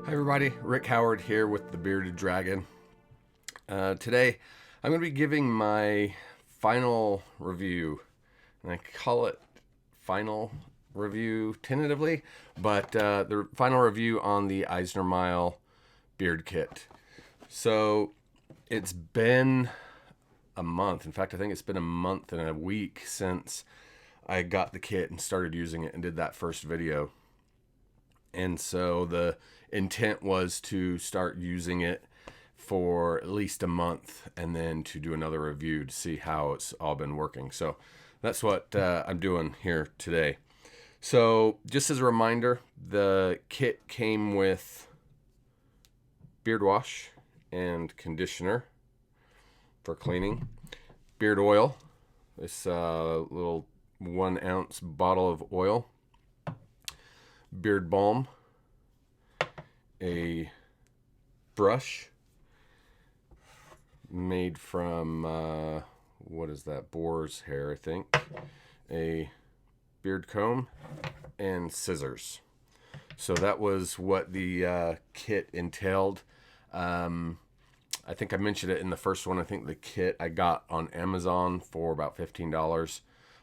Hi everybody, Rick Howard here with the Bearded Dragon. Today I'm going to be giving my final review, and I call it final review tentatively, but the final review on the Isner Mile Beard Kit. So it's been a month. In fact, I think it's been a month and a week since I got the kit and started using it and did that first video. And so the intent was to start using it for at least a month and then to do another review to see how it's all been working. So that's what I'm doing here today. So just as a reminder, the kit came with beard wash and conditioner for cleaning, beard oil, this little 1 ounce bottle of oil, beard balm, a brush made from what is that, boar's hair, I think, a beard comb, and scissors. So that was what the kit entailed. I think I mentioned it in the first one. I think the kit I got on Amazon for about $15.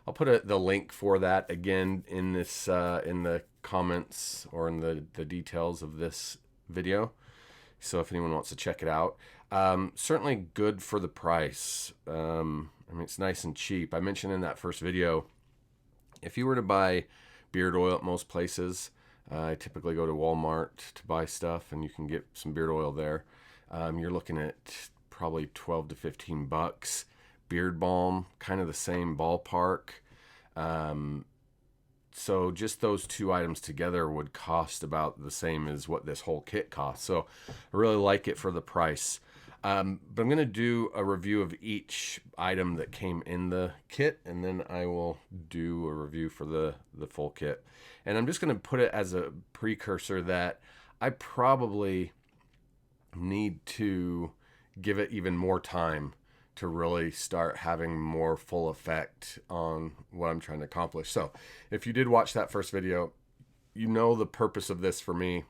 I'll put the link for that again in this in the comments or in the details of this video. So if anyone wants to check it out, certainly good for the price. I mean, it's nice and cheap. I mentioned in that first video, if you were to buy beard oil at most places, I typically go to Walmart to buy stuff, and you can get some beard oil there. You're looking at probably 12 to 15 bucks. Beard balm, kind of the same ballpark. So just those two items together would cost about the same as what this whole kit costs. So I really like it for the price. But I'm going to do a review of each item that came in the kit, and then I will do a review for the full kit. And I'm just going to put it as a precursor that I probably need to give it even more time to really start having more full effect on what I'm trying to accomplish. So if you did watch that first video, you know the purpose of this for me.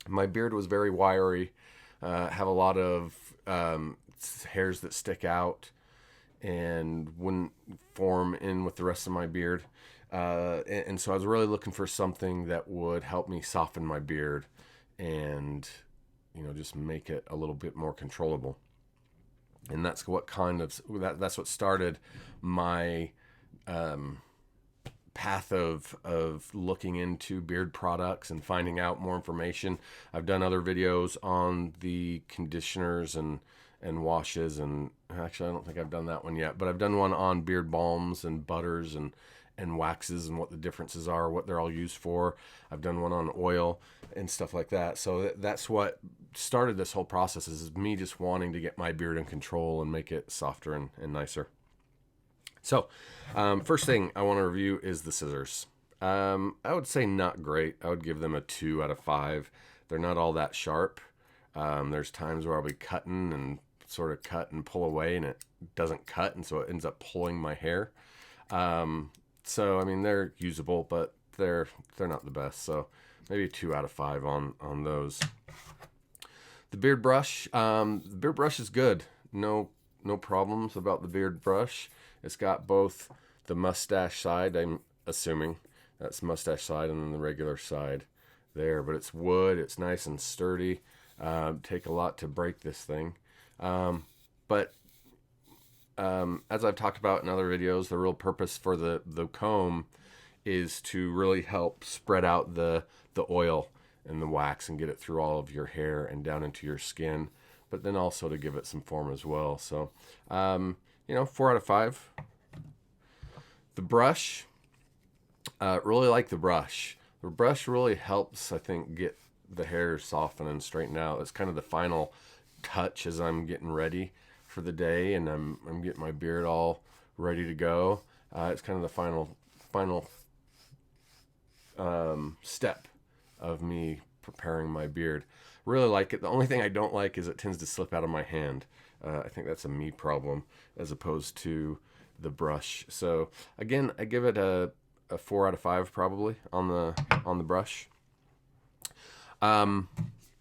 My beard was very wiry, have a lot of hairs that stick out and wouldn't form in with the rest of my beard. And so I was really looking for something that would help me soften my beard and, you know, just make it a little bit more controllable. And that's what that's what started my path of looking into beard products and finding out more information. I've done other videos on the conditioners and washes, and actually I don't think I've done that one yet, but I've done one on beard balms and butters and waxes and what the differences are, what they're all used for. I've done one on oil and stuff like that. So that's what started this whole process, is me just wanting to get my beard in control and make it softer and nicer. So first thing I want to review is the scissors. I would say not great. I would give them a 2 out of 5. They're not all that sharp. There's times where I'll be cutting and sort of cut and pull away, and it doesn't cut, and so it ends up pulling my hair. So I mean, they're usable, but they're not the best. So maybe a 2 out of 5 on those. The beard brush. The beard brush is good. No problems about the beard brush. It's got both the mustache side, I'm assuming that's mustache side, and then the regular side there. But it's wood. It's nice and sturdy. Take a lot to break this thing. But as I've talked about in other videos, the real purpose for the comb is to really help spread out the oil and the wax and get it through all of your hair and down into your skin, but then also to give it some form as well. So, 4 out of 5. The brush, really like the brush. The brush really helps, I think, get the hair softened and straightened out. It's kind of the final touch as I'm getting ready for the day and I'm getting my beard all ready to go. It's kind of the final step of me preparing my beard. Really like it. The only thing I don't like is it tends to slip out of my hand. I think that's a me problem as opposed to the brush. So again, I give it a 4 out of 5 probably on the brush.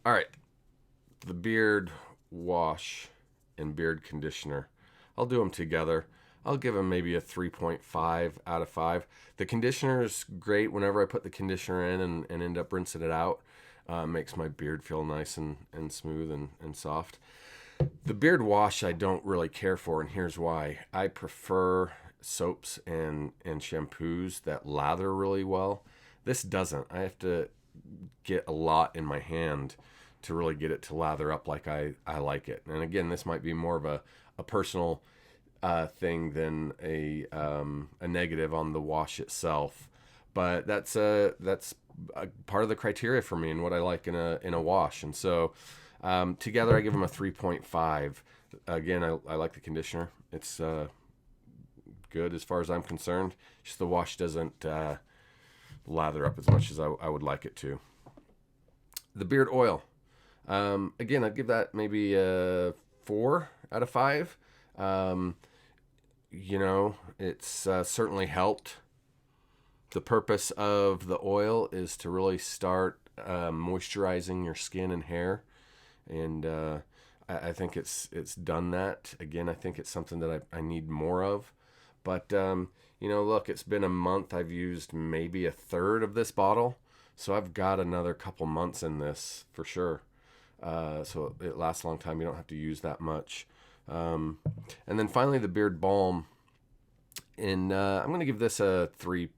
All right, the beard wash and beard conditioner. I'll do them together. I'll give them maybe a 3.5 out of 5. The conditioner is great whenever I put the conditioner in and end up rinsing it out. Makes my beard feel nice and smooth and soft. The beard wash I don't really care for, and here's why. I prefer soaps and shampoos that lather really well. This doesn't. I have to get a lot in my hand to really get it to lather up like I like it. And again, this might be more of a personal thing than a negative on the wash itself. But that's a part of the criteria for me and what I like in a wash. And so together I give them a 3.5. Again, I like the conditioner. It's good as far as I'm concerned. Just the wash doesn't lather up as much as I would like it to. The beard oil. Again, I'd give that maybe a 4 out of 5. It's certainly helped. The purpose of the oil is to really start moisturizing your skin and hair, and I think it's done that. Again, I think it's something that I need more of. But look, it's been a month. I've used maybe a third of this bottle, so I've got another couple months in this for sure. So it lasts a long time. You don't have to use that much. And then finally, the beard balm. And I'm going to give this a 3.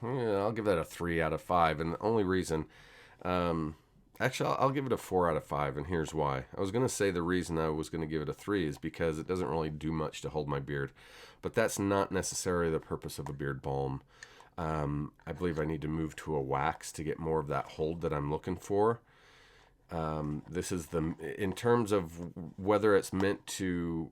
I'll give that a 3 out of 5. And the only reason, actually, I'll give it a 4 out of 5. And here's why. I was going to say the reason I was going to give it a 3 is because it doesn't really do much to hold my beard. But that's not necessarily the purpose of a beard balm. I believe I need to move to a wax to get more of that hold that I'm looking for. This is in terms of whether it's meant to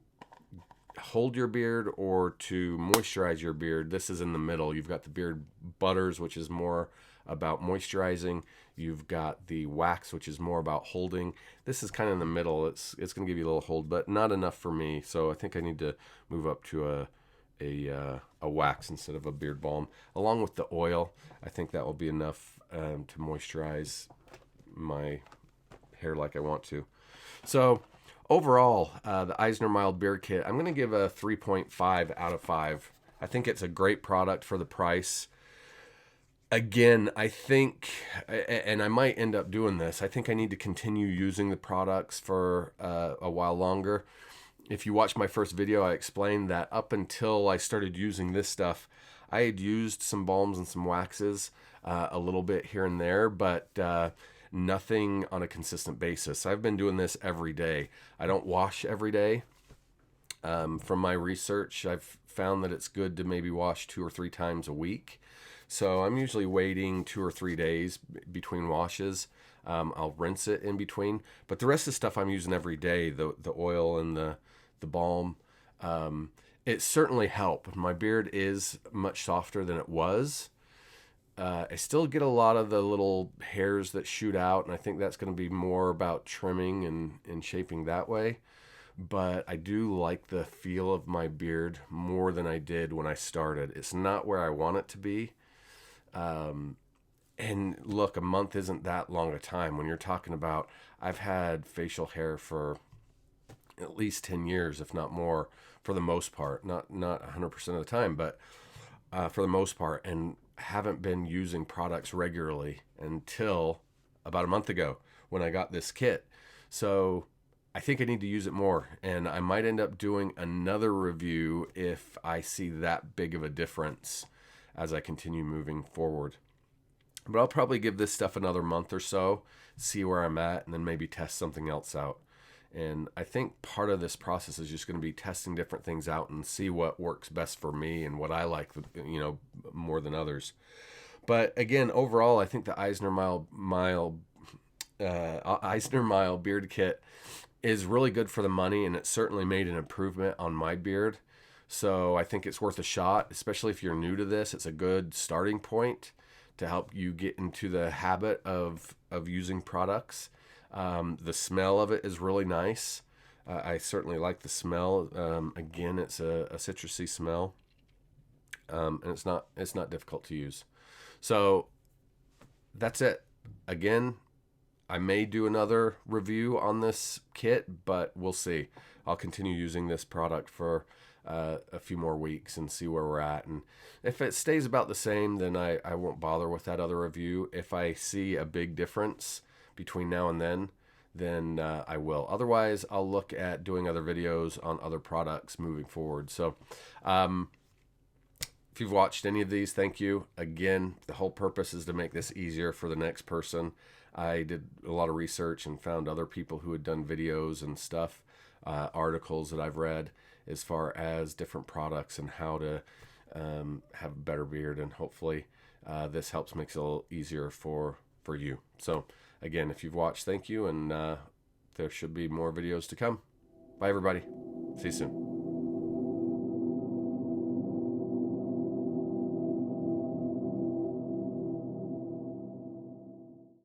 hold your beard or to moisturize your beard, this is in the middle. You've got the beard butters, which is more about moisturizing. You've got the wax, which is more about holding. This is kind of in the middle. It's going to give you a little hold, but not enough for me. So I think I need to move up to a wax instead of a beard balm. Along with the oil, I think that will be enough to moisturize my hair like I want to. So overall, the Isner Mile Beard Kit, I'm going to give a 3.5 out of 5. I think it's a great product for the price. Again, I think, and I might end up doing this, I think I need to continue using the products for a while longer. If you watch my first video, I explained that up until I started using this stuff, I had used some balms and some waxes a little bit here and there, but nothing on a consistent basis. I've been doing this every day. I don't wash every day. From my research, I've found that it's good to maybe wash 2 or 3 times a week. So I'm usually waiting 2 or 3 days between washes. I'll rinse it in between. But the rest of the stuff I'm using every day, the oil and the balm, it certainly helped. My beard is much softer than it was. I still get a lot of the little hairs that shoot out, and I think that's going to be more about trimming and shaping that way. But I do like the feel of my beard more than I did when I started. It's not where I want it to be. And look, a month isn't that long a time. When you're talking about, I've had facial hair for at least 10 years, if not more, for the most part. Not 100% of the time, but for the most part. And haven't been using products regularly until about a month ago when I got this kit. So I think I need to use it more, and I might end up doing another review if I see that big of a difference as I continue moving forward. But I'll probably give this stuff another month or so, see where I'm at, and then maybe test something else out. And I think part of this process is just going to be testing different things out and see what works best for me and what I like, more than others. But again, overall, I think the Isner Mile Beard Kit is really good for the money, and it certainly made an improvement on my beard. So I think it's worth a shot, especially if you're new to this. It's a good starting point to help you get into the habit of using products. The smell of it is really nice. I certainly like the smell. Again, it's a citrusy smell, and it's not difficult to use. So that's it. Again, I may do another review on this kit, but we'll see. I'll continue using this product for a few more weeks and see where we're at. And if it stays about the same, then I won't bother with that other review. If I see a big difference between now and then I will. Otherwise, I'll look at doing other videos on other products moving forward. So if you've watched any of these, thank you. Again, the whole purpose is to make this easier for the next person. I did a lot of research and found other people who had done videos and stuff, articles that I've read as far as different products and how to have a better beard. And hopefully this helps make it a little easier for you. So again, if you've watched, thank you. And there should be more videos to come. Bye, everybody. See you soon.